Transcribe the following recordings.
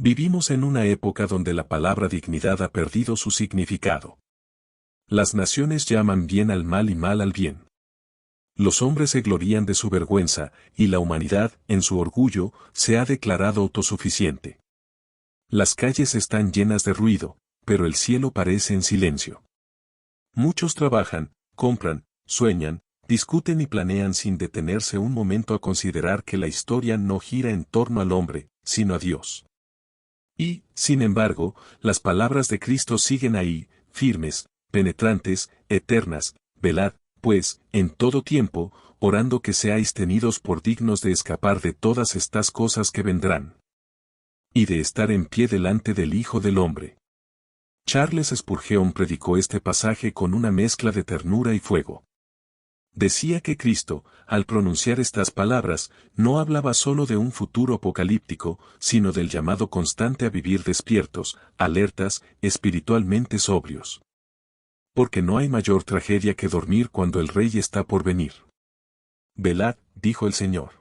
Vivimos en una época donde la palabra dignidad ha perdido su significado. Las naciones llaman bien al mal y mal al bien. Los hombres se glorían de su vergüenza, y la humanidad, en su orgullo, se ha declarado autosuficiente. Las calles están llenas de ruido, pero el cielo parece en silencio. Muchos trabajan, compran, sueñan, discuten y planean sin detenerse un momento a considerar que la historia no gira en torno al hombre, sino a Dios. Y, sin embargo, las palabras de Cristo siguen ahí, firmes, penetrantes, eternas. Velad, pues, en todo tiempo, orando que seáis tenidos por dignos de escapar de todas estas cosas que vendrán, y de estar en pie delante del Hijo del Hombre. Charles Spurgeon predicó este pasaje con una mezcla de ternura y fuego. Decía que Cristo, al pronunciar estas palabras, no hablaba solo de un futuro apocalíptico, sino del llamado constante a vivir despiertos, alertas, espiritualmente sobrios. Porque no hay mayor tragedia que dormir cuando el Rey está por venir. Velad, dijo el Señor.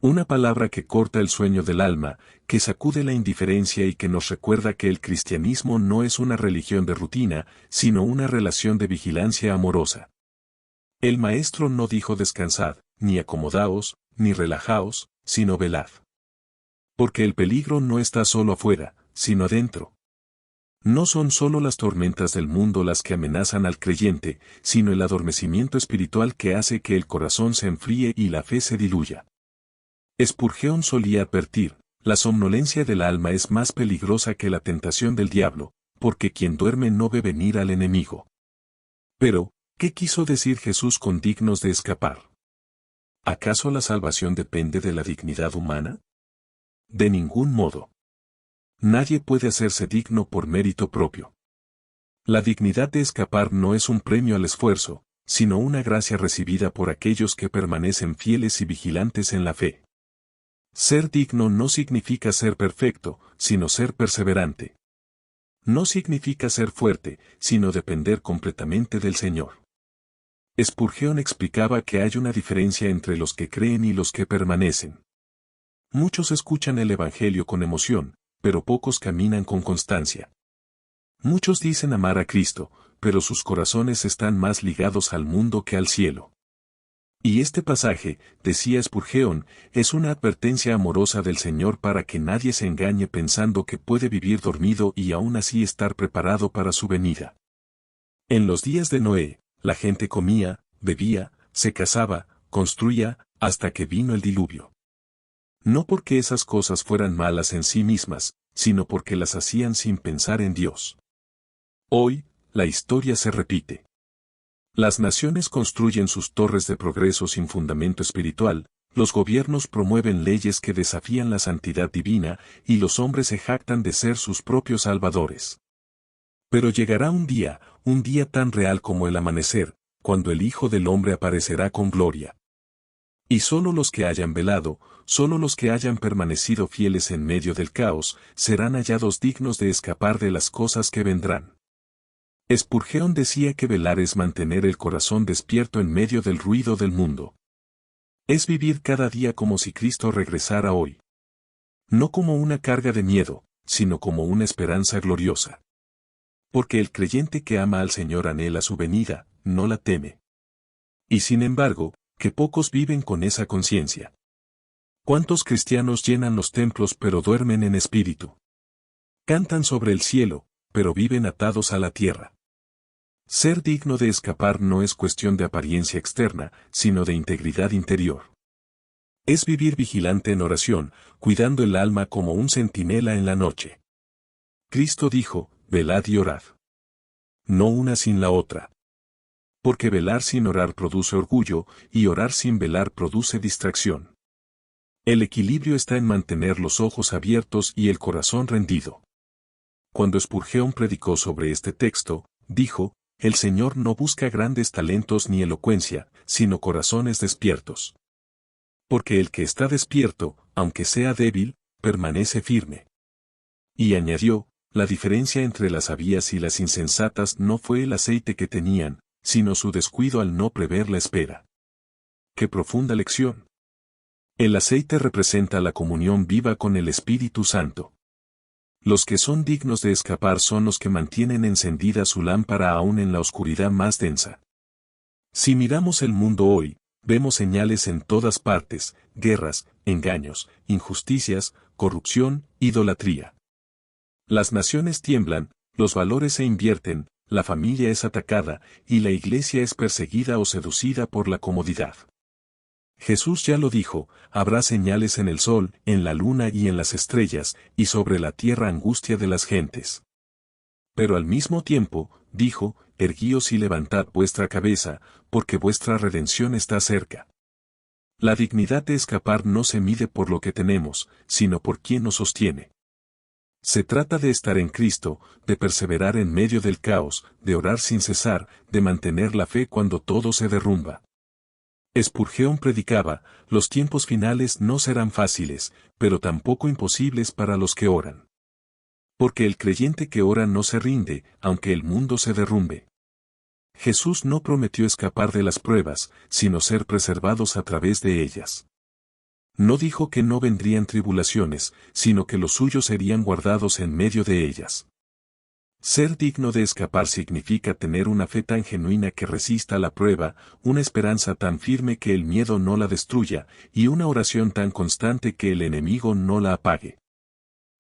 Una palabra que corta el sueño del alma, que sacude la indiferencia y que nos recuerda que el cristianismo no es una religión de rutina, sino una relación de vigilancia amorosa. El Maestro no dijo descansad, ni acomodaos, ni relajaos, sino velad. Porque el peligro no está solo afuera, sino adentro. No son solo las tormentas del mundo las que amenazan al creyente, sino el adormecimiento espiritual que hace que el corazón se enfríe y la fe se diluya. Spurgeon solía advertir, la somnolencia del alma es más peligrosa que la tentación del diablo, porque quien duerme no ve venir al enemigo. Pero, ¿qué quiso decir Jesús con dignos de escapar? ¿Acaso la salvación depende de la dignidad humana? De ningún modo. Nadie puede hacerse digno por mérito propio. La dignidad de escapar no es un premio al esfuerzo, sino una gracia recibida por aquellos que permanecen fieles y vigilantes en la fe. Ser digno no significa ser perfecto, sino ser perseverante. No significa ser fuerte, sino depender completamente del Señor. Spurgeon explicaba que hay una diferencia entre los que creen y los que permanecen. Muchos escuchan el Evangelio con emoción, pero pocos caminan con constancia. Muchos dicen amar a Cristo, pero sus corazones están más ligados al mundo que al cielo. Y este pasaje, decía Spurgeon, es una advertencia amorosa del Señor para que nadie se engañe pensando que puede vivir dormido y aún así estar preparado para su venida. En los días de Noé, la gente comía, bebía, se casaba, construía, hasta que vino el diluvio. No porque esas cosas fueran malas en sí mismas, sino porque las hacían sin pensar en Dios. Hoy, la historia se repite. Las naciones construyen sus torres de progreso sin fundamento espiritual, los gobiernos promueven leyes que desafían la santidad divina, y los hombres se jactan de ser sus propios salvadores. Pero llegará un día tan real como el amanecer, cuando el Hijo del Hombre aparecerá con gloria. Y solo los que hayan velado, solo los que hayan permanecido fieles en medio del caos, serán hallados dignos de escapar de las cosas que vendrán. Spurgeon decía que velar es mantener el corazón despierto en medio del ruido del mundo. Es vivir cada día como si Cristo regresara hoy. No como una carga de miedo, sino como una esperanza gloriosa. Porque el creyente que ama al Señor anhela su venida, no la teme. Y sin embargo, que pocos viven con esa conciencia. ¿Cuántos cristianos llenan los templos pero duermen en espíritu? Cantan sobre el cielo, pero viven atados a la tierra. Ser digno de escapar no es cuestión de apariencia externa, sino de integridad interior. Es vivir vigilante en oración, cuidando el alma como un centinela en la noche. Cristo dijo, velad y orad. No una sin la otra. Porque velar sin orar produce orgullo, y orar sin velar produce distracción. El equilibrio está en mantener los ojos abiertos y el corazón rendido. Cuando Spurgeon predicó sobre este texto, dijo, el Señor no busca grandes talentos ni elocuencia, sino corazones despiertos. Porque el que está despierto, aunque sea débil, permanece firme. Y añadió, la diferencia entre las sabias y las insensatas no fue el aceite que tenían, sino su descuido al no prever la espera. ¡Qué profunda lección! El aceite representa la comunión viva con el Espíritu Santo. Los que son dignos de escapar son los que mantienen encendida su lámpara aún en la oscuridad más densa. Si miramos el mundo hoy, vemos señales en todas partes: guerras, engaños, injusticias, corrupción, idolatría. Las naciones tiemblan, los valores se invierten, la familia es atacada, y la iglesia es perseguida o seducida por la comodidad. Jesús ya lo dijo: habrá señales en el sol, en la luna y en las estrellas, y sobre la tierra angustia de las gentes. Pero al mismo tiempo, dijo: erguíos y levantad vuestra cabeza, porque vuestra redención está cerca. La dignidad de escapar no se mide por lo que tenemos, sino por quien nos sostiene. Se trata de estar en Cristo, de perseverar en medio del caos, de orar sin cesar, de mantener la fe cuando todo se derrumba. Spurgeon predicaba: los tiempos finales no serán fáciles, pero tampoco imposibles para los que oran. Porque el creyente que ora no se rinde, aunque el mundo se derrumbe. Jesús no prometió escapar de las pruebas, sino ser preservados a través de ellas. No dijo que no vendrían tribulaciones, sino que los suyos serían guardados en medio de ellas. Ser digno de escapar significa tener una fe tan genuina que resista la prueba, una esperanza tan firme que el miedo no la destruya, y una oración tan constante que el enemigo no la apague.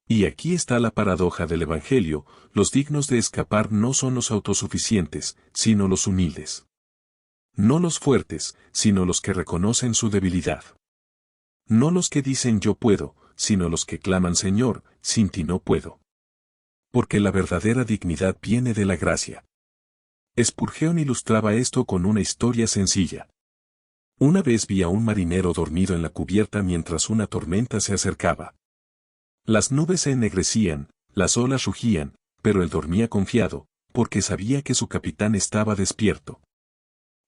Y aquí está la paradoja del Evangelio: los dignos de escapar no son los autosuficientes, sino los humildes. No los fuertes, sino los que reconocen su debilidad. No los que dicen yo puedo, sino los que claman: Señor, sin ti no puedo. Porque la verdadera dignidad viene de la gracia. Spurgeon ilustraba esto con una historia sencilla. Una vez vi a un marinero dormido en la cubierta mientras una tormenta se acercaba. Las nubes se ennegrecían, las olas rugían, pero él dormía confiado, porque sabía que su capitán estaba despierto.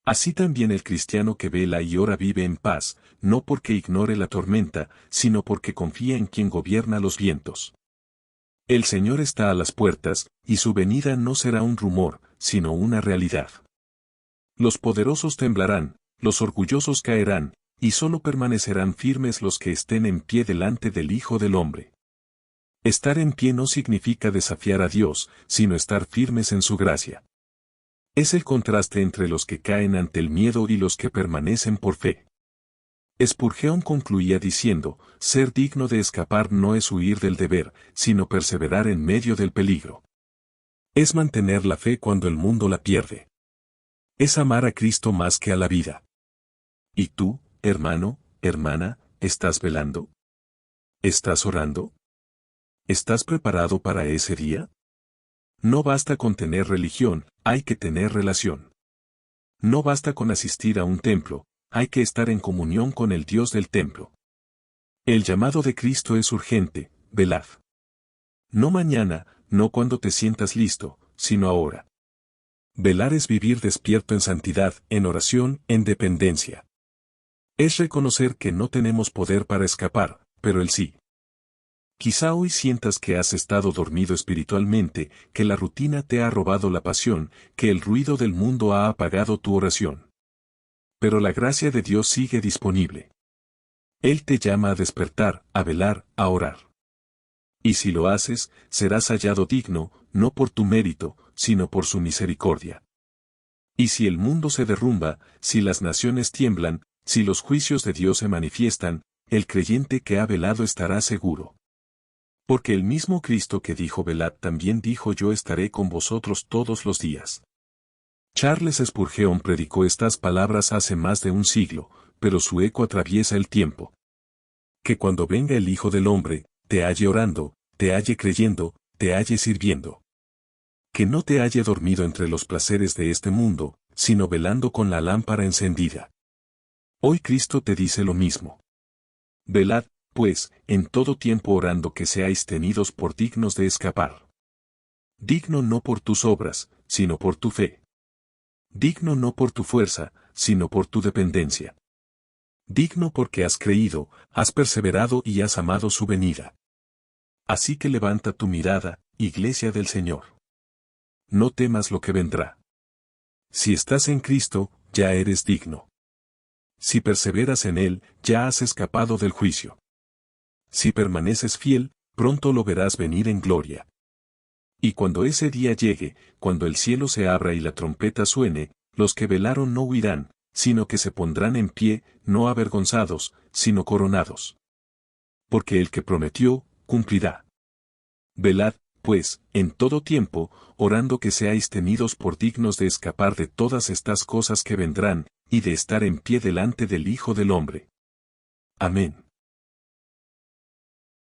Así también el cristiano que vela y ora vive en paz, no porque ignore la tormenta, sino porque confía en quien gobierna los vientos. El Señor está a las puertas, y su venida no será un rumor, sino una realidad. Los poderosos temblarán, los orgullosos caerán, y solo permanecerán firmes los que estén en pie delante del Hijo del Hombre. Estar en pie no significa desafiar a Dios, sino estar firmes en su gracia. Es el contraste entre los que caen ante el miedo y los que permanecen por fe. Spurgeon concluía diciendo: ser digno de escapar no es huir del deber, sino perseverar en medio del peligro. Es mantener la fe cuando el mundo la pierde. Es amar a Cristo más que a la vida. ¿Y tú, hermano, hermana, estás velando? ¿Estás orando? ¿Estás preparado para ese día? No basta con tener religión, hay que tener relación. No basta con asistir a un templo, hay que estar en comunión con el Dios del templo. El llamado de Cristo es urgente: velad. No mañana, no cuando te sientas listo, sino ahora. Velar es vivir despierto en santidad, en oración, en dependencia. Es reconocer que no tenemos poder para escapar, pero Él sí. Quizá hoy sientas que has estado dormido espiritualmente, que la rutina te ha robado la pasión, que el ruido del mundo ha apagado tu oración. Pero la gracia de Dios sigue disponible. Él te llama a despertar, a velar, a orar. Y si lo haces, serás hallado digno, no por tu mérito, sino por su misericordia. Y si el mundo se derrumba, si las naciones tiemblan, si los juicios de Dios se manifiestan, el creyente que ha velado estará seguro. Porque el mismo Cristo que dijo velad también dijo: yo estaré con vosotros todos los días. Charles Spurgeon predicó estas palabras hace más de un siglo, pero su eco atraviesa el tiempo. Que cuando venga el Hijo del Hombre, te halle orando, te halle creyendo, te halle sirviendo. Que no te halle dormido entre los placeres de este mundo, sino velando con la lámpara encendida. Hoy Cristo te dice lo mismo. Velad, pues, en todo tiempo orando, que seáis tenidos por dignos de escapar. Digno no por tus obras, sino por tu fe. Digno no por tu fuerza, sino por tu dependencia. Digno porque has creído, has perseverado y has amado su venida. Así que levanta tu mirada, Iglesia del Señor. No temas lo que vendrá. Si estás en Cristo, ya eres digno. Si perseveras en Él, ya has escapado del juicio. Si permaneces fiel, pronto lo verás venir en gloria. Y cuando ese día llegue, cuando el cielo se abra y la trompeta suene, los que velaron no huirán, sino que se pondrán en pie, no avergonzados, sino coronados. Porque el que prometió, cumplirá. Velad, pues, en todo tiempo, orando que seáis tenidos por dignos de escapar de todas estas cosas que vendrán, y de estar en pie delante del Hijo del Hombre. Amén.